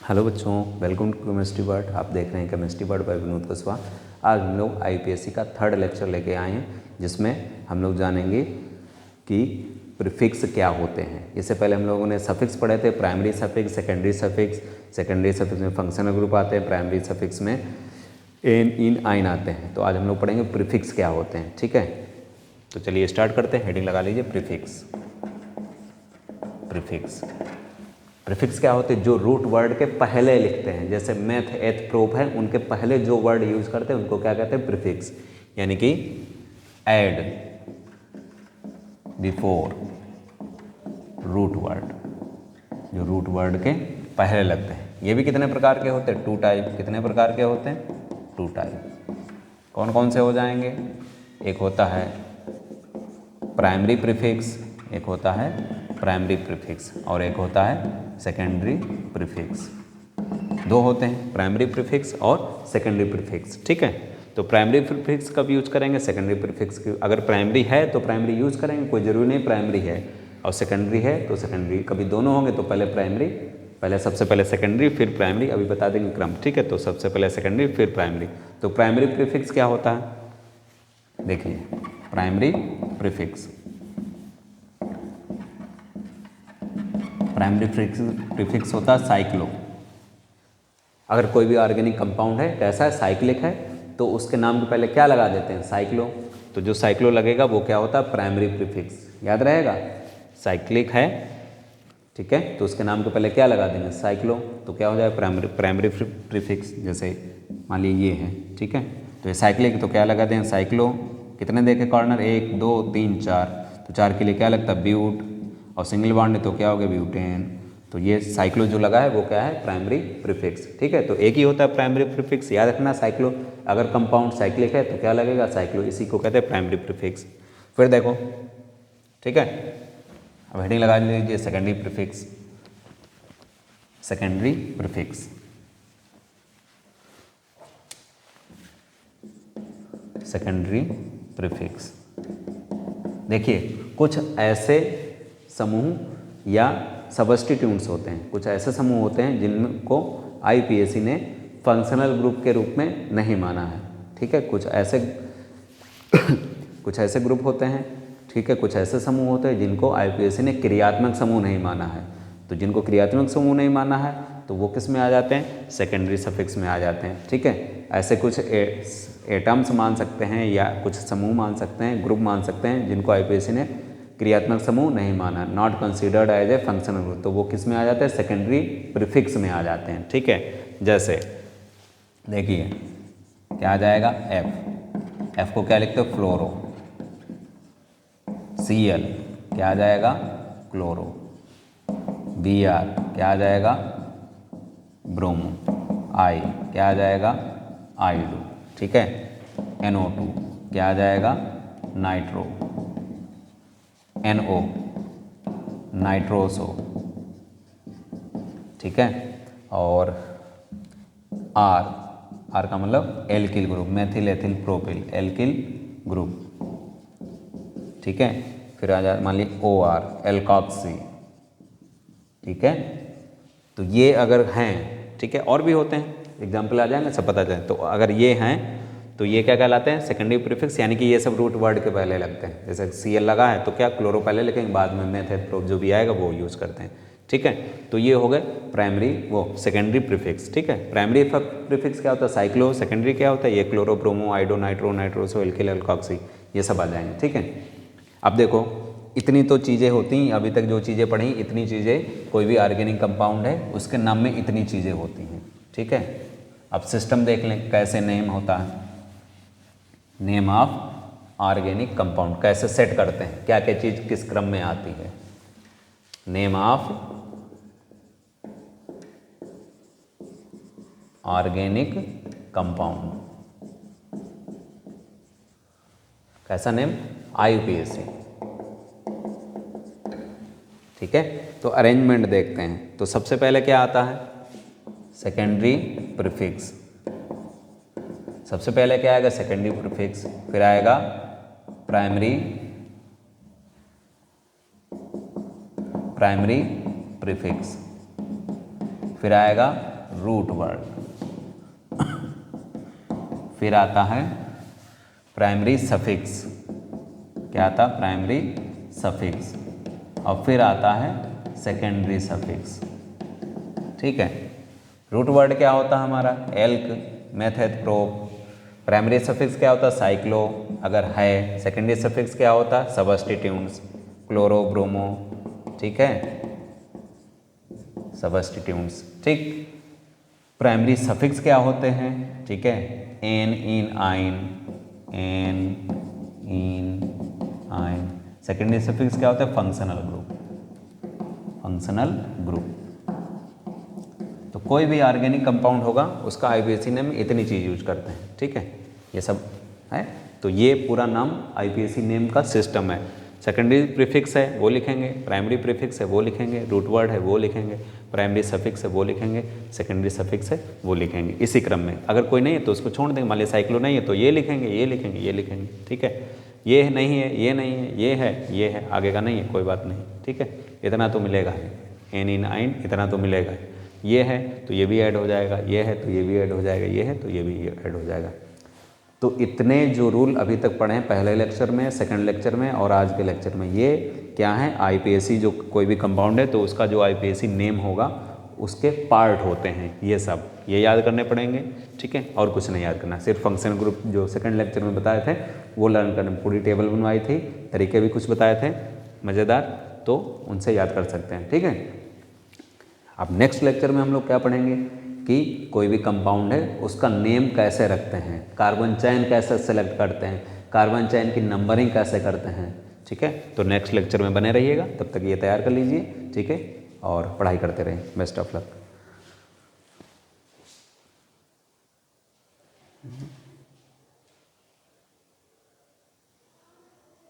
Hello बच्चों, welcome to chemistry word. आप देख रहे हैं chemistry word by Vinod Kushwaha. आज हम लोग आईपीएससी का थर्ड लेक्चर लेके आए हैं, जिसमें हम लोग जानेंगे कि प्रीफिक्स क्या होते हैं। इससे पहले हम लोगों ने सफिक्स पढ़े थे, primary suffix, secondary suffix. Secondary suffix में फंक्शनल ग्रुप आते हैं, प्राइमरी सफिक्स में एन, इन, आइन आते हैं। तो आज हम लोग पढ़ेंगे प्रीफिक्स क्या होते हैं। ठीक है, तो चलिए स्टार्ट करते हैं। हेडिंग लगा लीजिए, प्रीफिक्स। प्रीफिक्स प्रीफिक्स क्या होते हैं? जो रूट वर्ड के पहले लिखते हैं, जैसे मैथ, एथ, प्रोफ है, उनके पहले जो वर्ड यूज करते हैं उनको क्या कहते हैं? प्रीफिक्स। यानी कि एड बिफोर रूट वर्ड, जो रूट वर्ड के पहले लगते हैं। ये भी कितने प्रकार के होते हैं? Two type. कितने प्रकार के होते हैं? Two type. कौन कौन से हो जाएंगे? एक होता है प्राइमरी प्रीफिक्स, एक होता है प्राइमरी प्रीफिक्स, और एक होता है सेकेंडरी प्रीफिक्स। दो होते हैं, प्राइमरी प्रीफिक्स और सेकेंडरी प्रीफिक्स। ठीक है, तो प्राइमरी प्रीफिक्स कब यूज करेंगे? सेकेंडरी प्रीफिक्स अगर प्राइमरी है तो प्राइमरी यूज करेंगे, कोई जरूरी नहीं प्राइमरी है। और सेकेंडरी है तो सेकेंडरी। कभी दोनों होंगे तो पहले प्राइमरी, पहले सबसे पहले सेकेंडरी फिर प्राइमरी। अभी बता देंगे क्रम। ठीक है, तो सबसे पहले सेकेंडरी फिर प्राइमरी। तो प्राइमरी प्रीफिक्स क्या होता है? देखिए, प्राइमरी प्रीफिक्स, प्राइमरी प्रीफिक्स होता है साइक्लो। अगर कोई भी ऑर्गेनिक कंपाउंड है, कैसा है? साइक्लिक है, तो उसके नाम के पहले क्या लगा देते हैं? साइक्लो। तो जो साइक्लो लगेगा वो क्या होता है? Primary prefix. याद रहेगा, साइक्लिक है, ठीक है, तो उसके नाम के पहले क्या लगा देंगे? साइक्लो। तो क्या हो जाएगा? Primary prefix. जैसे मान लीजिए ये है, ठीक है, तो ये साइक्लिक, तो क्या लगा दें? साइक्लो। कितने देखे कॉर्नर? 1 2 3 4, तो 4 के लिए क्या लगता है? ब्यूट। और सिंगल बॉन्ड है तो क्या हो गया? ब्यूटेन। तो ये साइक्लो जो लगा है वो क्या है? Primary prefix. ठीक है, तो एक ही होता है प्राइमरी प्रीफिक्स, याद रखना साइक्लो। अगर कंपाउंड साइक्लिक है तो क्या लगेगा? साइक्लो। इसी को कहते हैं प्राइमरी प्रीफिक्स। फिर देखो, ठीक है, अब हेडिंग लगा लीजिए, secondary prefix. Secondary prefix, secondary prefix. देखिए, कुछ ऐसे समूह या सबस्टिट्यूट्स होते हैं, कुछ ऐसे समूह होते हैं जिनको आईपीएससी ने फंक्शनल ग्रुप के रूप में नहीं माना है। ठीक है, कुछ ऐसे ग्रुप होते हैं, ठीक है, कुछ ऐसे समूह होते हैं जिनको आईपीएससी ने क्रियात्मक समूह नहीं माना है। तो जिनको क्रियात्मक समूह नहीं माना है तो वो किस में आ जाते हैं? सेकेंडरी सफिक्स में आ जाते हैं। ठीक है, ऐसे कुछ एटम्स मान सकते हैं या कुछ समूह मान सकते हैं, ग्रुप मान सकते हैं, जिनको आईपीएससी ने क्रियात्मक समूह नहीं माना, not considered as a functional group, तो वो किस में आ जाते हैं? सेकेंडरी प्रीफिक्स में आ जाते हैं। ठीक है, जैसे देखिए क्या आ जाएगा? एफ। एफ को क्या लिखते हो? फ्लोरो। Cl क्या आ जाएगा? क्लोरो। Br क्या आ जाएगा? ब्रोमो। I क्या आ जाएगा? आइडो। ठीक है, NO2 क्या आ जाएगा? नाइट्रो। NO nitroso. ठीक है, और R का मतलब alkyl group, methyl ethyl propyl, alkyl group. ठीक है, फिर आ जाए मान ली OR, एल्कॉक्सी। ठीक है, तो ये अगर हैं, ठीक है, और भी होते हैं, एग्जाम्पल आ जाएंगे, सब पता चले। तो अगर ये हैं तो ये क्या कहलाते हैं? सेकेंडरी प्रीफिक्स, यानी कि ये सब रूट वर्ड के पहले लगते हैं। जैसे Cl लगा है तो क्या? क्लोरो पहले लिखेंगे, बाद में मेथ प्रोप जो भी आएगा वो यूज़ करते हैं। ठीक है, तो ये हो गए प्राइमरी, वो सेकेंडरी प्रीफिक्स। ठीक है, प्राइमरी प्रीफिक्स क्या होता है? साइक्लो। सेकेंडरी क्या होता है? ये chloro, bromo, आइडो, nitro, nitroso, alkyl, alkoxy, ये सब आ जाएंगे। ठीक है, अब देखो, इतनी तो चीज़ें होती, अभी तक जो चीज़ें पढ़ी, इतनी चीज़ें, कोई भी ऑर्गेनिक कंपाउंड है उसके नाम में इतनी चीज़ें होती हैं। ठीक है, अब सिस्टम देख लें कैसे नेम होता है। नेम ऑफ ऑर्गेनिक कंपाउंड कैसे सेट करते हैं, क्या क्या चीज़ किस क्रम में आती है। नेम ऑफ ऑर्गेनिक कंपाउंड, कैसा नेम? आईयूपीएसी। ठीक है, तो अरेंजमेंट देखते हैं। तो सबसे पहले क्या आता है? Secondary prefix. सबसे पहले क्या आएगा? Secondary prefix. फिर आएगा प्राइमरी प्रीफिक्स। फिर आएगा रूट वर्ड, फिर आता है प्राइमरी सफिक्स, क्या आता है प्राइमरी सफिक्स, और फिर आता है सेकेंडरी सफिक्स। ठीक है, रूट वर्ड क्या होता है हमारा elk, method, prop. Primary suffix क्या होता है साइक्लो अगर है। सेकेंडरी सफिक्स क्या होता है सबस्टिट्यूएंट्स, क्लोरो, ब्रोमो। ठीक है, सबस्टिट्यूएंट्स। ठीक, प्राइमरी सफिक्स क्या होते हैं, ठीक है, एन, इन, आइन, एन, इन, आइन। सेकेंडरी सफिक्स क्या होता है फंक्शनल ग्रुप, फंक्शनल ग्रुप। तो कोई भी ऑर्गेनिक कंपाउंड होगा उसका आईपीएसी नेम इतनी चीज़ यूज करते हैं। ठीक है, ये सब है। तो ये पूरा नाम आईपीएसी नेम का सिस्टम है। सेकेंडरी प्रीफिक्स है वो लिखेंगे, प्राइमरी प्रीफिक्स है वो लिखेंगे, रूट वर्ड है वो लिखेंगे, प्राइमरी सफिक्स है वो लिखेंगे, सेकेंडरी सफिक्स है वो लिखेंगे, इसी क्रम में। अगर कोई नहीं है तो उसको छोड़ देंगे, मान लिया साइक्लो नहीं है तो ये लिखेंगे, ये लिखेंगे, ये लिखेंगे। ठीक है, ये नहीं है, ये नहीं है, ये है, आगे का नहीं है, कोई बात नहीं। ठीक है, इतना तो मिलेगा, एन, इन, आइन इतना तो मिलेगा। ये है तो ये भी ऐड हो जाएगा, ये है तो ये भी ऐड हो जाएगा, ये है तो ये भी ऐड हो जाएगा। तो इतने जो रूल अभी तक पढ़े हैं पहले लेक्चर में, सेकंड लेक्चर में और आज के लेक्चर में, ये क्या है आईपीएसी जो कोई भी कंपाउंड है तो उसका जो आईपीएसी नेम होगा उसके पार्ट होते हैं, ये सब ये याद करने पड़ेंगे। ठीक है, और कुछ नहीं याद करना, सिर्फ फंक्शन ग्रुप जो सेकंड लेक्चर में बताए थे वो लर्न करना। पूरी टेबल बनवाई थी, तरीके भी कुछ बताए थे मज़ेदार, तो उनसे याद कर सकते हैं। ठीक है, अब नेक्स्ट लेक्चर में हम लोग क्या पढ़ेंगे कि कोई भी कंपाउंड है उसका नेम कैसे रखते हैं, कार्बन चेन कैसे सेलेक्ट करते हैं, कार्बन चेन की नंबरिंग कैसे करते हैं। ठीक है, तो नेक्स्ट लेक्चर में बने रहिएगा, तब तक ये तैयार कर लीजिए। ठीक है, और पढ़ाई करते रहें। Best of luck.